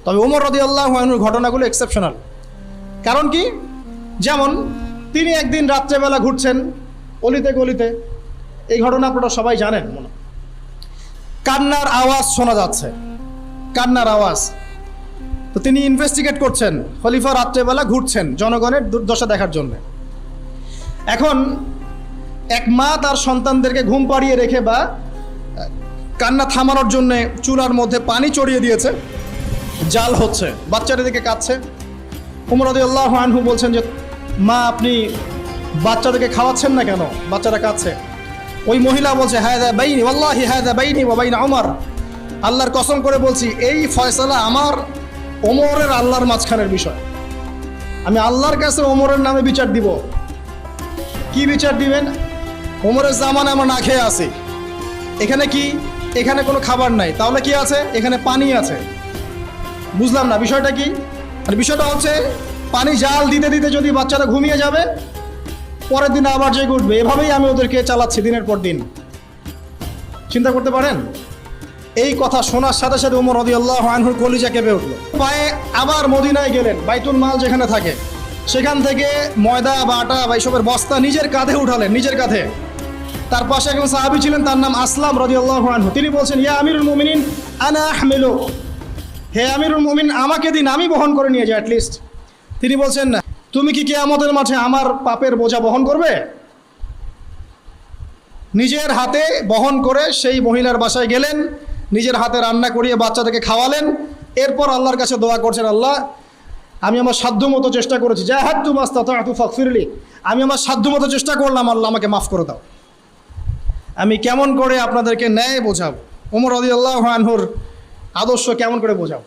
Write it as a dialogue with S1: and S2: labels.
S1: তবে ওমর রাদিয়াল্লাহু আনহুর ঘটনাগুলো এক্সেপশনাল। কারণ কি, যেমন তিনি একদিন রাত্রেবেলা ঘুরছেন অলিতে গলিতে, এই ঘটনা আপনারা সবাই জানেন মনে, কান্নার আওয়াজ শোনা যাচ্ছে, কান্নার আওয়াজ। তো তিনি ইনভেস্টিগেট করছেন, খলিফা রাত্রেবেলা ঘুরছেন জনগণের দুর্দশা দেখার জন্য। এখন এক মা তার সন্তানদেরকে ঘুম পাড়িয়ে রেখে বা কান্না থামানোর জন্য চুলার মধ্যে পানি চড়িয়ে দিয়েছে, জাল হচ্ছে, বাচ্চাদের দিকে কাঁদছে। ওমর রাদিয়াল্লাহু আনহু বলছেন যে মা, আপনি বাচ্চাদেরকে খাওয়াচ্ছেন না কেন, বাচ্চারা কাঁদছে। ওই মহিলা বলছে, হাদা বাইনি ওয়াল্লাহি হাদা বাইনি ওয়া বাইনা ওমর, আল্লাহর কসম করে বলছি এই ফয়সালা আমার ওমরের আল্লাহর মাঝখানের বিষয়। আমি আল্লাহর কাছে ওমরের নামে বিচার দিব। কি বিচার দিবেন? ওমরের জামানে আমরা না খেয়ে আছি, এখানে কি, এখানে কোনো খাবার নাই, তাহলে কি আছে? এখানে পানি আছে। বুঝলাম না বিষয়টা কি। আর বিষয়টা হচ্ছে পানি জাল দিতে দিতে যদি বাচ্চারা ঘুমিয়ে যাবে, পরের দিন আবার জেগে উঠবে। এভাবেই আমি ওদেরকে চালাচ্ছি দিনের পর দিন। চিন্তা করতে পারেন? এই কথা শোনার সাথে সাথে ওমর রাদিয়াল্লাহু আনহুর কলিজা কেঁপে উঠল। পায়ে আবার মদিনায় গেলেন, বাইতুল মাল যেখানে থাকে সেখান থেকে ময়দা বা আটা বা এইসবের বস্তা নিজের কাঁধে উঠালেন, নিজের কাঁধে। তার পাশে একজন সাহাবী ছিলেন, তার নাম আসলাম রাদিয়াল্লাহু আনহু। তিনি বলছেন, ইয়া আমিরুল মুমিনিন আনা আহমিলু, হে আমিরুল মুমিন আমাকে দিন, আমি বহন করে নিয়ে যাই অ্যাটলিস্ট। তিনি বলছেন, না, তুমি কি কিয়ামতের মাঠে আমার পাপের বোঝা বহন করবে? নিজের হাতে বহন করে সেই মহিলার বাসায় গেলেন, নিজের হাতে রান্না করিয়ে বাচ্চাদেরকে খাওয়ালেন। এরপর আল্লাহর কাছে দোয়া করছেন, আল্লাহ আমি আমার সাধ্যমতো চেষ্টা করেছি, জাহাদতু মাস্তাতাতু ফাগফিরলি, আমি আমার সাধ্যমতো চেষ্টা করলাম, আল্লাহ আমাকে মাফ করে দাও। আমি কেমন করে আপনাদেরকে ন্যায় বোঝাবো, ওমর রাদিয়াল্লাহু আনহুর আদর্শ কেমন করে বোঝাবো?